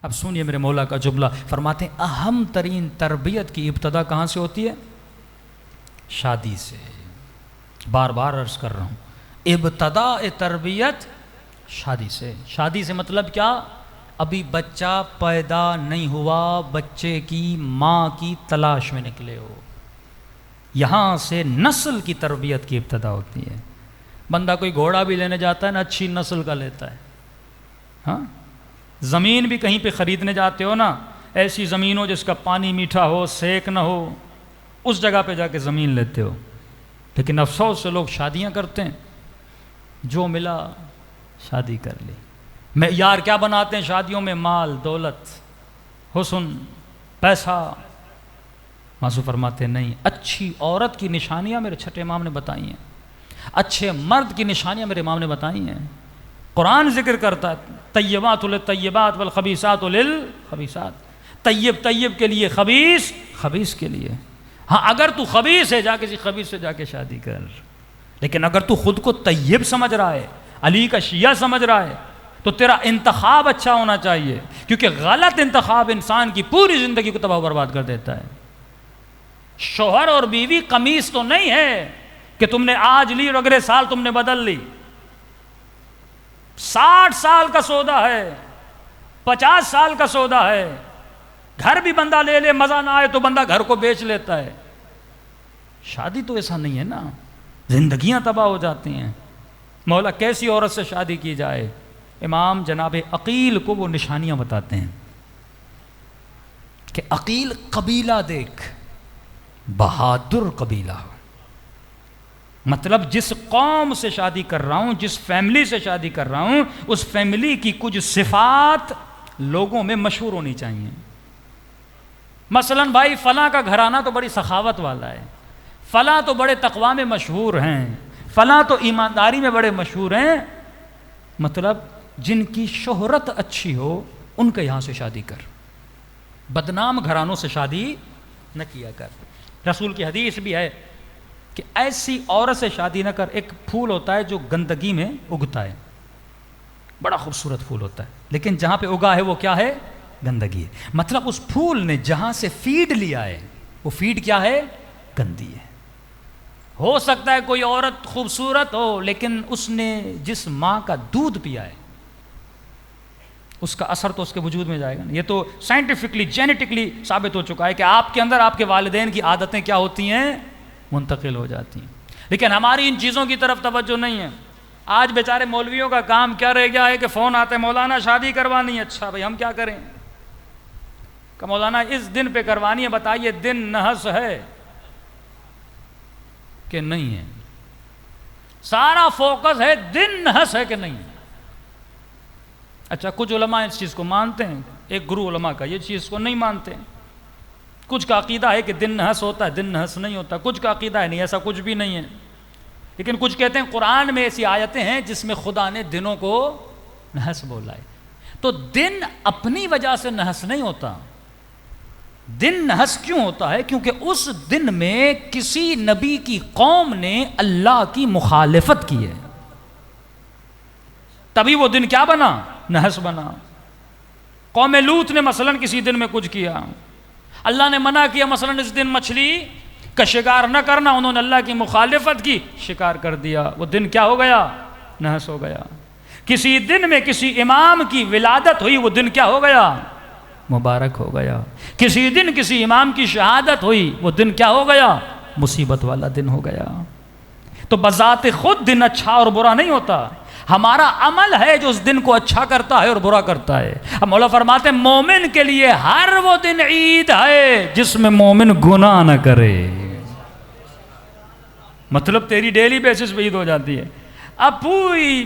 اب سنیے میرے مولا کا جملہ، فرماتے ہیں اہم ترین تربیت کی ابتدا کہاں سے ہوتی ہے؟ شادی سے۔ بار بار عرض کر رہا ہوں، ابتدا تربیت شادی سے۔ شادی سے مطلب کیا؟ ابھی بچہ پیدا نہیں ہوا، بچے کی ماں کی تلاش میں نکلے ہو، یہاں سے نسل کی تربیت کی ابتدا ہوتی ہے۔ بندہ کوئی گھوڑا بھی لینے جاتا ہے نا، اچھی نسل کا لیتا ہے۔ ہاں، زمین بھی کہیں پہ خریدنے جاتے ہو نا، ایسی زمین ہو جس کا پانی میٹھا ہو، سیک نہ ہو، اس جگہ پہ جا کے زمین لیتے ہو۔ لیکن افسوس سے لوگ شادیاں کرتے ہیں، جو ملا شادی کر لی۔ معیار کیا بناتے ہیں شادیوں میں؟ مال، دولت، حسن، پیسہ۔ معصوم فرماتے ہیں نہیں، اچھی عورت کی نشانیاں میرے چھٹے امام نے بتائی ہیں، اچھے مرد کی نشانیاں میرے امام نے بتائی ہیں۔ قرآن ذکر کرتا ہے طیبات للطیبات والخبیثات للخبیثات، طیب طیب کے لیے، خبیث خبیث کے لیے۔ ہاں اگر تو خبیث ہے، جا کسی خبیث سے جا کے شادی کر، لیکن اگر تو خود کو طیب سمجھ رہا ہے، علی کا شیعہ سمجھ رہا ہے، تو تیرا انتخاب اچھا ہونا چاہیے، کیونکہ غلط انتخاب انسان کی پوری زندگی کو تباہ و برباد کر دیتا ہے۔ شوہر اور بیوی قمیص تو نہیں ہے کہ تم نے آج لی اور اگلے سال تم نے بدل لی۔ 60 سال کا سودا ہے، 50 سال کا سودا ہے۔ گھر بھی بندہ لے لے، مزہ نہ آئے تو بندہ گھر کو بیچ لیتا ہے۔ شادی تو ایسا نہیں ہے نا، زندگیاں تباہ ہو جاتی ہیں۔ مولا کیسی عورت سے شادی کی جائے؟ امام جناب عقیل کو وہ نشانیاں بتاتے ہیں کہ عقیل قبیلہ دیکھ، بہادر قبیلہ، مطلب جس قوم سے شادی کر رہا ہوں، جس فیملی سے شادی کر رہا ہوں، اس فیملی کی کچھ صفات لوگوں میں مشہور ہونی چاہیے۔ مثلا بھائی فلاں کا گھرانہ تو بڑی سخاوت والا ہے، فلاں تو بڑے تقوی میں مشہور ہیں، فلاں تو ایمانداری میں بڑے مشہور ہیں، مطلب جن کی شہرت اچھی ہو ان کے یہاں سے شادی کر، بدنام گھرانوں سے شادی نہ کیا کر۔ رسول کی حدیث بھی ہے کہ ایسی عورت سے شادی نہ کر۔ ایک پھول ہوتا ہے جو گندگی میں اگتا ہے، بڑا خوبصورت پھول ہوتا ہے، لیکن جہاں پہ اگا ہے وہ کیا ہے؟ گندگی ہے۔ مطلب اس پھول نے جہاں سے فیڈ لیا ہے وہ فیڈ کیا ہے؟ گندی ہے۔ ہو سکتا ہے کوئی عورت خوبصورت ہو، لیکن اس نے جس ماں کا دودھ پیا ہے اس کا اثر تو اس کے وجود میں جائے گا۔ یہ تو سائنٹیفکلی جینیٹکلی ثابت ہو چکا ہے کہ آپ کے اندر آپ کے والدین کی عادتیں کیا ہوتی ہیں؟ منتقل ہو جاتی ہیں۔ لیکن ہماری ان چیزوں کی طرف توجہ نہیں ہے۔ آج بیچارے مولویوں کا کام کیا رہ گیا ہے کہ فون آتے ہیں، مولانا شادی کروانی ہے۔ اچھا بھائی ہم کیا کریں؟ کہ مولانا اس دن پہ کروانی ہے، بتائیے دن نحس ہے کہ نہیں ہے؟ سارا فوکس ہے دن نحس ہے کہ نہیں۔ اچھا کچھ علماء اس چیز کو مانتے ہیں، ایک گروہ علماء کا یہ چیز کو نہیں مانتے ہیں۔ کچھ کا عقیدہ ہے کہ دن نحس ہوتا ہے، دن نحس نہیں ہوتا۔ کچھ کا عقیدہ ہے نہیں، ایسا کچھ بھی نہیں ہے۔ لیکن کچھ کہتے ہیں قرآن میں ایسی آیتیں ہیں جس میں خدا نے دنوں کو نحس بولا ہے۔ تو دن اپنی وجہ سے نحس نہیں ہوتا۔ دن نحس کیوں ہوتا ہے؟ کیونکہ اس دن میں کسی نبی کی قوم نے اللہ کی مخالفت کی ہے، تبھی وہ دن کیا بنا؟ نحس بنا۔ قوم لوط نے مثلا کسی دن میں کچھ کیا، اللہ نے منع کیا مثلا اس دن مچھلی کا شکار نہ کرنا، انہوں نے اللہ کی مخالفت کی، شکار کر دیا، وہ دن کیا ہو گیا؟ نحس ہو گیا۔ کسی دن میں کسی امام کی ولادت ہوئی، وہ دن کیا ہو گیا؟ مبارک ہو گیا۔ کسی دن کسی امام کی شہادت ہوئی، وہ دن کیا ہو گیا؟ مصیبت والا دن ہو گیا۔ تو بذات خود دن اچھا اور برا نہیں ہوتا، ہمارا عمل ہے جو اس دن کو اچھا کرتا ہے اور برا کرتا ہے۔ اب مولا فرماتے ہیں مومن کے لیے ہر وہ دن عید ہے جس میں مومن گناہ نہ کرے۔ مطلب تیری ڈیلی بیسس پہ عید ہو جاتی ہے۔ اب پوری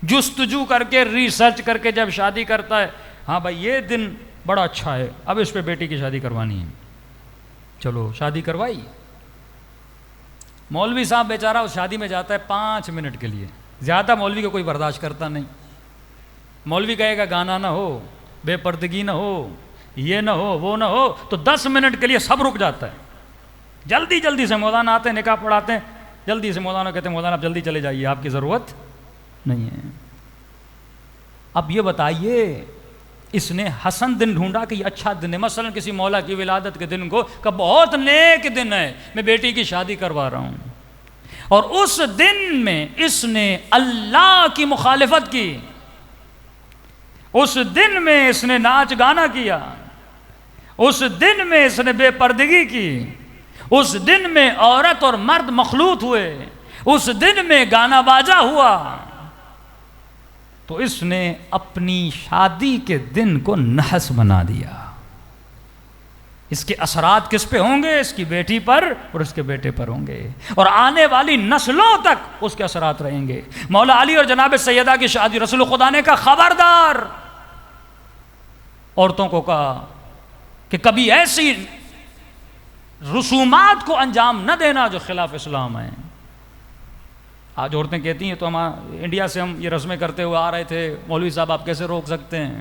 جستجو کر کے ریسرچ کر کے جب شادی کرتا ہے، ہاں بھائی یہ دن بڑا اچھا ہے، اب اس پہ بیٹی کی شادی کروانی ہے، چلو شادی کروائی۔ مولوی صاحب بیچارہ اس شادی میں جاتا ہے 5 منٹ کے لیے، زیادہ مولوی کو کوئی برداشت کرتا نہیں۔ مولوی کہے گا گانا نہ ہو، بے پردگی نہ ہو، یہ نہ ہو، وہ نہ ہو، تو 10 منٹ کے لیے سب رک جاتا ہے۔ جلدی جلدی سے مولانا آتے ہیں، نکاح پڑھاتے ہیں، جلدی سے مولانا کہتے ہیں مولانا آپ جلدی چلے جائیے، آپ کی ضرورت نہیں ہے۔ اب یہ بتائیے اس نے حسن دن ڈھونڈا کہ یہ اچھا دن ہے، مثلا کسی مولا کی ولادت کے دن کو کہ بہت نیک دن ہے، میں بیٹی کی شادی کروا رہا ہوں، اور اس دن میں اس نے اللہ کی مخالفت کی، اس دن میں اس نے ناچ گانا کیا، اس دن میں اس نے بے پردگی کی، اس دن میں عورت اور مرد مخلوط ہوئے، اس دن میں گانا باجا ہوا، تو اس نے اپنی شادی کے دن کو نحس بنا دیا۔ اس کے اثرات کس پہ ہوں گے؟ اس کی بیٹی پر اور اس کے بیٹے پر ہوں گے، اور آنے والی نسلوں تک اس کے اثرات رہیں گے۔ مولا علی اور جناب سیدہ کی شادی، رسول خدا نے کہا خبردار عورتوں کو کہا کہ کبھی ایسی رسومات کو انجام نہ دینا جو خلاف اسلام ہیں۔ آج عورتیں کہتی ہیں تو ہم انڈیا سے ہم یہ رسمیں کرتے ہوئے آ رہے تھے، مولوی صاحب آپ کیسے روک سکتے ہیں؟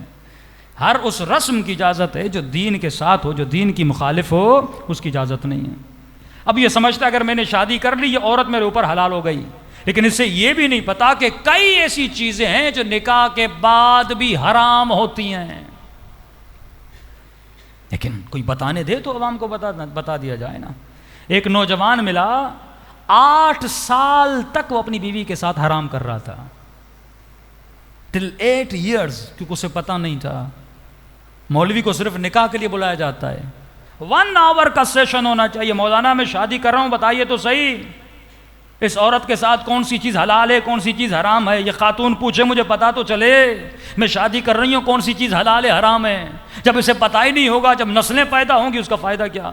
ہر اس رسم کی اجازت ہے جو دین کے ساتھ ہو، جو دین کی مخالف ہو اس کی اجازت نہیں ہے۔ اب یہ سمجھتا اگر میں نے شادی کر لی یہ عورت میرے اوپر حلال ہو گئی، لیکن اسے یہ بھی نہیں پتا کہ کئی ایسی چیزیں ہیں جو نکاح کے بعد بھی حرام ہوتی ہیں، لیکن کوئی بتانے دے تو عوام کو بتا دیا جائے نا۔ ایک نوجوان ملا، 8 سال تک وہ اپنی بیوی کے ساتھ حرام کر رہا تھا، till 8 years، کیونکہ اسے پتا نہیں تھا۔ مولوی کو صرف نکاح کے لیے بلایا جاتا ہے، 1 hour کا سیشن ہونا چاہیے، مولانا میں شادی کر رہا ہوں بتائیے تو صحیح اس عورت کے ساتھ کون سی چیز حلال ہے کون سی چیز حرام ہے، یہ خاتون پوچھے مجھے پتا تو چلے میں شادی کر رہی ہوں کون سی چیز حلال ہے حرام ہے۔ جب اسے پتہ ہی نہیں ہوگا، جب نسلیں پیدا ہوں گی اس کا فائدہ کیا؟